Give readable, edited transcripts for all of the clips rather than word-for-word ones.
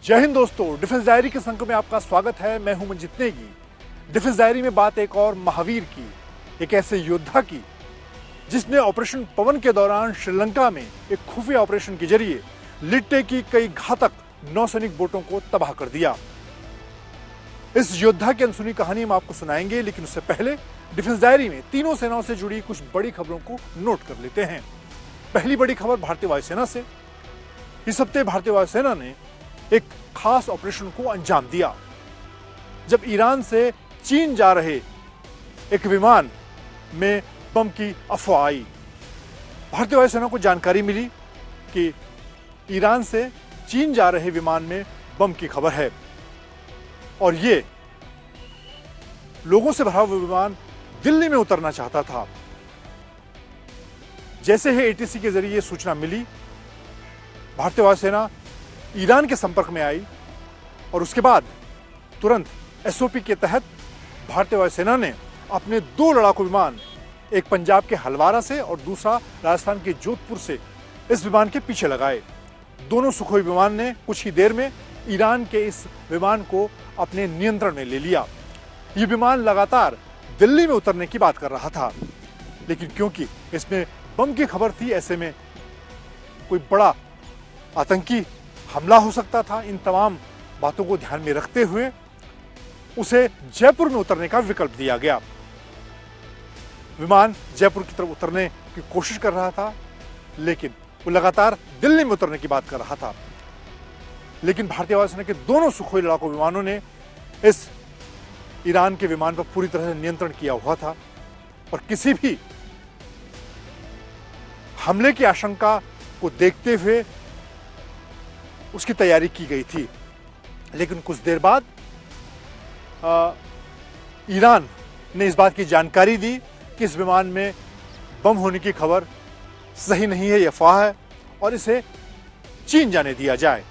जय हिंद दोस्तों, defence diary के संग में आपका स्वागत है। मैं हूं मंजित नेगी। डिफेंस डायरी में बात एक और महावीर की, एक ऐसे योद्धा की जिसने ऑपरेशन पवन के दौरान श्रीलंका में एक खुफिया ऑपरेशन के जरिए लिट्टे की कई घातक नौसैनिक बोटों को तबाह कर दिया। इस योद्धा की अनसुनी कहानी हम आपको सुनाएंगे, लेकिन उससे पहले डिफेंस डायरी में तीनों सेनाओं से जुड़ी कुछ बड़ी खबरों को नोट कर लेते हैं। पहली बड़ी खबर भारतीय वायुसेना से। इस हफ्ते भारतीय वायुसेना ने एक खास ऑपरेशन को अंजाम दिया जब ईरान से चीन जा रहे एक विमान में बम की अफवाह आई। भारतीय वायुसेना को जानकारी मिली कि ईरान से चीन जा रहे विमान में बम की खबर है और ये लोगों से भरा हुआ विमान दिल्ली में उतरना चाहता था। जैसे ही एटीसी के जरिए सूचना मिली, भारतीय वायुसेना ईरान के संपर्क में आई और उसके बाद तुरंत एसओपी के तहत भारतीय वायुसेना ने अपने दो लड़ाकू विमान, एक पंजाब के हलवारा से और दूसरा राजस्थान के जोधपुर से, इस विमान के पीछे लगाए। दोनों सुखोई विमान ने कुछ ही देर में ईरान के इस विमान को अपने नियंत्रण में ले लिया। ये विमान लगातार दिल्ली में उतरने की बात कर रहा था, लेकिन क्योंकि इसमें बम की खबर थी, ऐसे में कोई बड़ा आतंकी हमला हो सकता था। इन तमाम बातों को ध्यान में रखते हुए उसे जयपुर में उतरने का विकल्प दिया गया। विमान जयपुर की तरफ उतरने की कोशिश कर रहा था, लेकिन वो लगातार दिल्ली में उतरने की बात कर रहा था। लेकिन भारतीय वायुसेना के दोनों सुखोई लड़ाकू विमानों ने इस ईरान के विमान पर पूरी तरह से नियंत्रण किया हुआ था और किसी भी हमले की आशंका को देखते हुए उसकी तैयारी की गई थी। लेकिन कुछ देर बाद ईरान ने इस बात की जानकारी दी कि इस विमान में बम होने की खबर सही नहीं है, यह अफवाह है और इसे चीन जाने दिया जाए।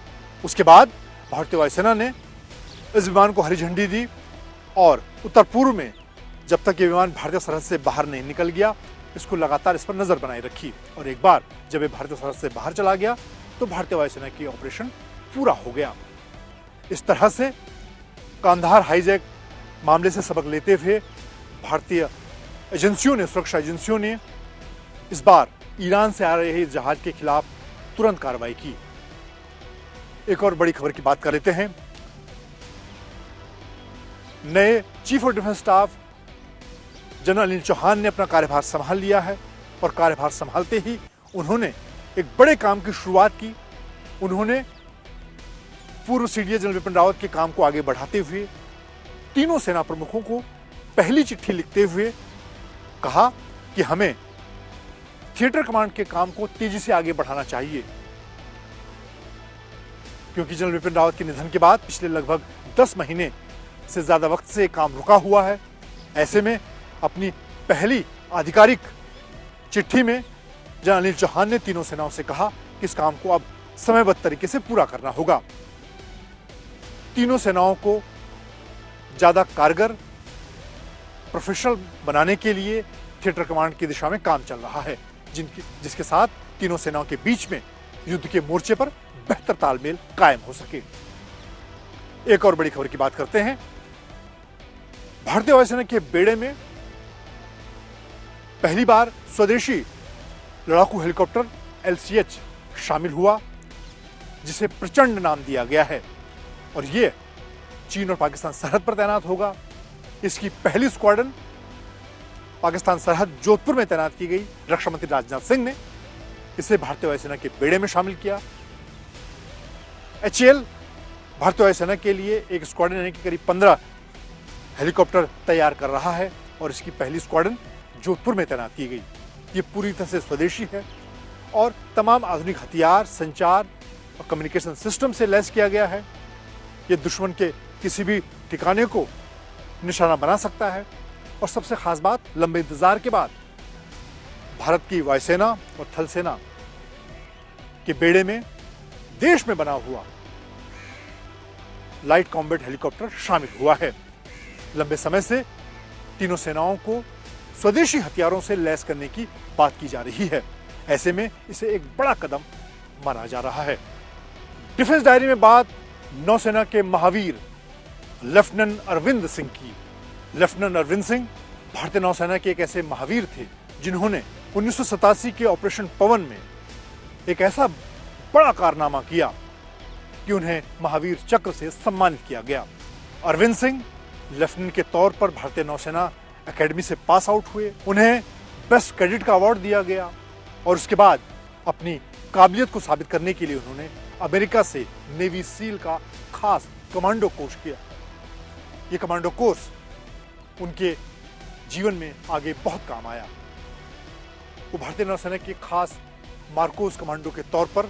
उसके बाद भारतीय वायुसेना ने इस विमान को हरी झंडी दी और उत्तर पूर्व में जब तक ये विमान भारतीय सरहद से बाहर नहीं निकल गया, इसको लगातार इस पर नजर बनाए रखी और एक बार जब ये भारतीय सरहद से बाहर चला गया तो भारतीय वायुसेना की ऑपरेशन पूरा हो गया। इस तरह से कांधार हाईजैक मामले से सबक लेते हुए भारतीय एजेंसियों ने, सुरक्षा एजेंसियों ने इस बार ईरान से आ रहे जहाज के खिलाफ तुरंत कार्रवाई की। एक और बड़ी खबर की बात कर लेते हैं। नए chief of defence staff general Anil Chauhan ने अपना कार्यभार संभाल लिया है और कार्यभार संभालते ही उन्होंने एक बड़े काम की शुरुआत की। उन्होंने पूर्व सीडीएस जनरल विपिन रावत के काम को आगे बढ़ाते हुए तीनों सेना प्रमुखों को पहली चिट्ठी लिखते हुए कहा कि हमें थिएटर कमांड के काम को तेजी से आगे बढ़ाना चाहिए, क्योंकि जनरल विपिन रावत के निधन के बाद पिछले लगभग 10 महीने से ज्यादा वक्त से काम रुका हुआ है। ऐसे में अपनी पहली आधिकारिक चिट्ठी में जनरल अनिल चौहान ने तीनों सेनाओं से कहा कि इस काम को अब समयबद्ध तरीके से पूरा करना होगा। तीनों सेनाओं को ज्यादा कारगर, प्रोफेशनल बनाने के लिए थिएटर कमांड की दिशा में काम चल रहा है, जिसके साथ तीनों सेनाओं के बीच में युद्ध के मोर्चे पर बेहतर तालमेल कायम हो सके। एक और बड़ी खबर की बात करते हैं। भारतीय वायुसेना के बेड़े में पहली बार स्वदेशी लड़ाकू हेलीकॉप्टर LCH शामिल हुआ, जिसे प्रचंड नाम दिया गया है और यह चीन और पाकिस्तान सरहद पर तैनात होगा। इसकी पहली स्क्वाड्रन पाकिस्तान सरहद जोधपुर में तैनात की गई। रक्षा मंत्री राजनाथ सिंह ने इसे भारतीय वायुसेना के बेड़े में शामिल किया। HAL भारतीय वायुसेना के लिए एक स्क्वाड्रन यानी कि करीब 15 हेलीकॉप्टर तैयार कर रहा है और इसकी पहली स्क्वाड्रन जोधपुर में तैनात की गई। ये पूरी तरह से स्वदेशी है और तमाम आधुनिक हथियार, संचार और कम्युनिकेशन सिस्टम से लैस किया गया है। ये दुश्मन के किसी भी ठिकाने को निशाना बना सकता है और सबसे खास बात, लंबे इंतजार के बाद भारत की वायुसेना और थल सेना के बेड़े में देश में बना हुआ लाइट कॉम्बैट हेलीकॉप्टर शामिल हुआ है। लंबे समय से तीनों सेनाओं को स्वदेशी हथियारों से लैस करने की बात की जा रही है। ऐसे में इसे एक बड़ा कदम माना जा रहा है। डिफेंस डायरी में बात नौसेना के महावीर लेफ्टिनेंट अरविंद सिंह की। लेफ्टिनेंट अरविंद सिंह भारतीय नौसेना के एक ऐसे महावीर थे जिन्होंने 1987 के ऑपरेशन पवन में एक ऐसा बड़ा कारनामा किया कि उन्हें महावीर चक्र से सम्मानित किया गया। अरविंद सिंह लेफ्टिनेंट के तौर पर भारतीय नौसेना एकेडमी से पास आउट हुए। उन्हें बेस्ट कैडेट का अवार्ड दिया गया और उसके बाद अपनी काबिलियत को साबित करने के लिए उन्होंने अमेरिका से नेवी सील का खास कमांडो कोर्स किया। ये कमांडो कोर्स उनके जीवन में आगे बहुत काम आया। वो भारतीय नौसेना के खास मार्कोस कमांडो के तौर पर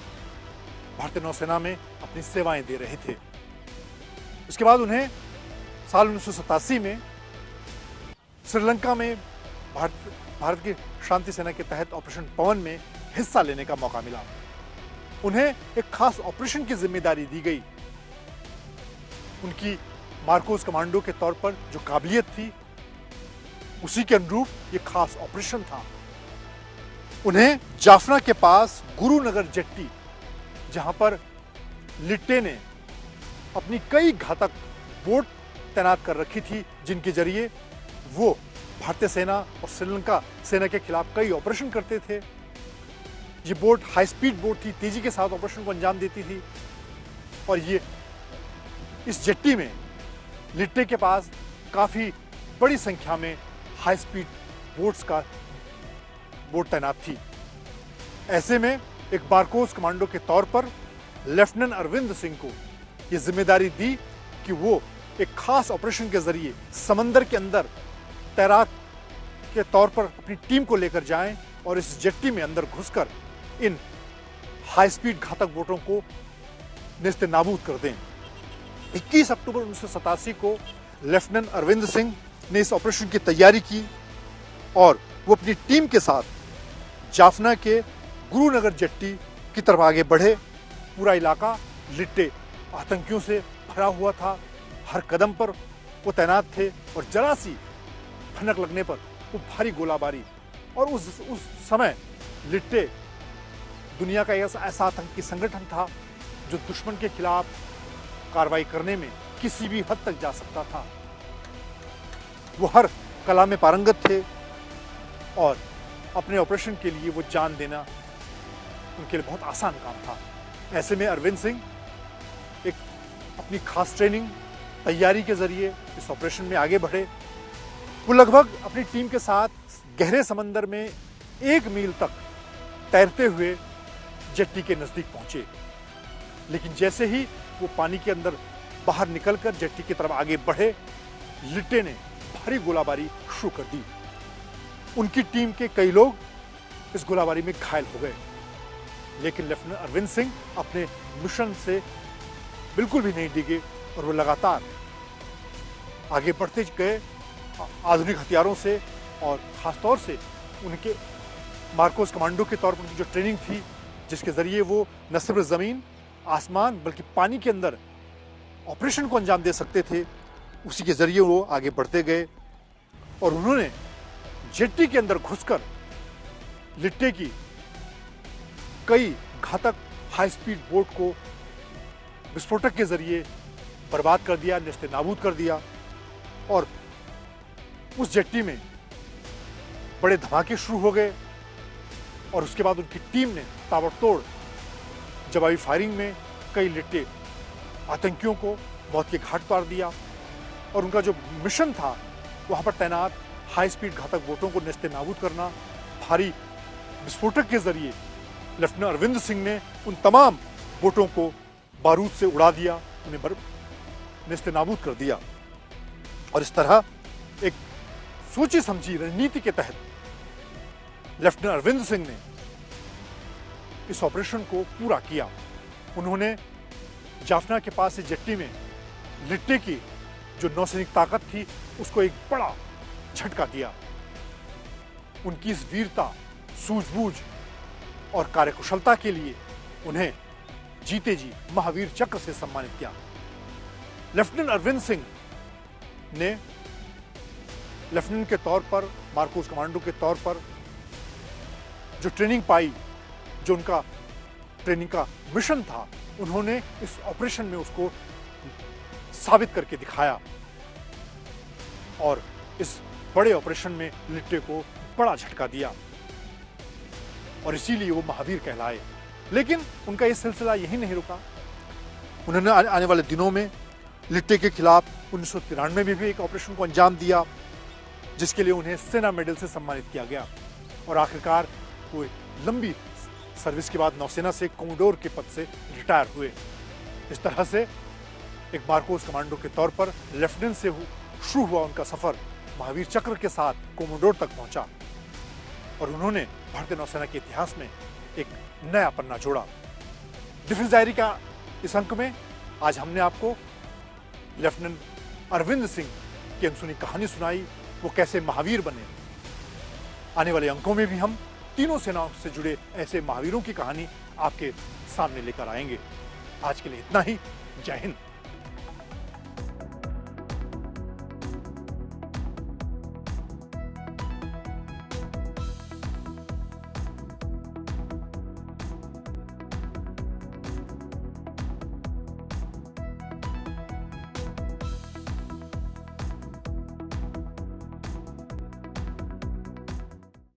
भारतीय नौसेना में अपनी सेवाएं दे रहे थे। उसके बाद उन्हें साल 1987 में श्रीलंका में भारत की शांति सेना के तहत ऑपरेशन पवन में हिस्सा लेने का मौका मिला। उन्हें एक खास ऑपरेशन की जिम्मेदारी दी गई। उनकी मार्कोस कमांडो के तौर पर जो काबिलियत थी उसी के अनुरूप ये खास ऑपरेशन था। उन्हें जाफना के पास गुरुनगर जेट्टी, जहां पर लिट्टे ने अपनी कई घातक बोट तैनात कर रखी थी जिनके जरिए वो भारतीय सेना और श्रीलंका सेना के खिलाफ कई ऑपरेशन करते थे। ये बोट हाई स्पीड बोट थी, तेजी के साथ ऑपरेशन को अंजाम देती थी। और ये इस जेट्टी में लिट्टे के पास काफी बड़ी संख्या में हाई स्पीड बोट तैनात थी। ऐसे में एक मार्कोस कमांडो के तौर पर लेफ्टिनेंट अरविंद सिंह को यह जिम्मेदारी दी कि वो एक खास ऑपरेशन के जरिए समंदर के अंदर तैराक के तौर पर अपनी टीम को लेकर जाएं और इस जेट्टी में अंदर घुसकर इन हाई स्पीड घातक बोटों को नेस्ते नाबूद कर दें। 21 अक्टूबर 1987 को लेफ्टिनेंट अरविंद सिंह ने इस ऑपरेशन की तैयारी की और वो अपनी टीम के साथ जाफना के गुरुनगर जेट्टी की तरफ आगे बढ़े। पूरा इलाका लिट्टे आतंकियों से भरा हुआ था। हर कदम पर वो तैनात थे और जरा सी भनक लगने पर वो भारी गोलाबारी। और उस समय लिट्टे दुनिया का ऐसा आतंकी संगठन था जो दुश्मन के खिलाफ कार्रवाई करने में किसी भी हद तक जा सकता था। वो हर कला में पारंगत थे और अपने ऑपरेशन के लिए वो जान देना उनके लिए बहुत आसान काम था। ऐसे में अरविंद सिंह एक अपनी खास ट्रेनिंग तैयारी के जरिए इस ऑपरेशन में आगे बढ़े। वो लगभग अपनी टीम के साथ गहरे समंदर में 1 मील तक तैरते हुए जेट्टी के नजदीक पहुंचे। लेकिन जैसे ही वो पानी के अंदर बाहर निकलकर जेट्टी की तरफ आगे बढ़े, लिट्टे ने भारी गोलाबारी शुरू कर दी। उनकी टीम के कई लोग इस गोलाबारी में घायल हो गए। लेकिन लेफ्टिनेंट अरविंद सिंह अपने मिशन से बिल्कुल भी नहीं डिगे और वो लगातार आगे बढ़ते गए आधुनिक हथियारों से और खासतौर से उनके मार्कोस कमांडो के तौर पर उनकी जो ट्रेनिंग थी, जिसके जरिए वो न सिर्फ जमीन आसमान बल्कि पानी के अंदर ऑपरेशन को अंजाम दे सकते थे, उसी के जरिए वो आगे बढ़ते गए। और उन्होंने जेट्टी के अंदर घुसकर लिट्टे की कई घातक हाई स्पीड बोट को विस्फोटक के जरिए बर्बाद कर दिया, नेस्ते नाबूद कर दिया। और उस जेट्टी में बड़े धमाके शुरू हो गए और उसके बाद उनकी टीम ने ताबड़तोड़ जवाबी फायरिंग में कई लिट्टे आतंकियों को मौत के घाट उतार दिया। और उनका जो मिशन था वहां पर तैनात हाई स्पीड घातक बोटों को नेस्ते नाबूद करना। भारी विस्फोटक के जरिए लेफ्टिनेंट अरविंद सिंह ने उन तमाम बोटों को बारूद से उड़ा दिया, उन्हें नेस्ते नाबूद कर दिया। और इस तरह एक सोची समझी रणनीति के तहत लेफ्टिनेंट अरविंद सिंह ने इस ऑपरेशन को पूरा किया। उन्होंने जाफना के पास इस जेट्टी में लिट्टे की जो नौसैनिक ताकत थी उसको एक बड़ा झटका दिया। उनकी इस वीरता, सूझबूझ और कार्यकुशलता के लिए उन्हें जीते जी महावीर चक्र से सम्मानित किया। लेफ्टिनेंट अरविंद सिंह ने लेफ्टिनेंट के तौर पर, मार्कोस कमांडो के तौर पर जो ट्रेनिंग पाई, जो उनका ट्रेनिंग का मिशन था, उन्होंने इस ऑपरेशन में उसको साबित करके दिखाया और इस बड़े ऑपरेशन में लिट्टे को बड़ा झटका दिया और इसीलिए वो महावीर कहलाए। लेकिन उनका ये सिलसिला यही नहीं रुका। उन्होंने आने वाले दिनों में लिट्टे के खिलाफ 1993 में भी एक ऑपरेशन को अंजाम दिया, जिसके लिए उन्हें सेना मेडल से सम्मानित किया गया और आखिरकार वो लंबी सर्विस के बाद नौसेना से कोमोडोर के पद से रिटायर हुए। इस तरह से एक मार्कोस कमांडो के तौर पर लेफ्टिनेंट से शुरू हुआ उनका सफर महावीर चक्र के साथ कोमोडोर तक पहुंचा और उन्होंने भारतीय नौसेना के इतिहास में एक नया पन्ना जोड़ा। डिफेंस डायरी का इस अंक में आज हमने आपको लेफ्टिनेंट अरविंद सिंह की अनसुनी कहानी सुनाई, वो कैसे महावीर बने। आने वाले अंकों में भी हम तीनों सेनाओं से जुड़े ऐसे महावीरों की कहानी आपके सामने लेकर आएंगे। आज के लिए इतना ही। जय हिंद।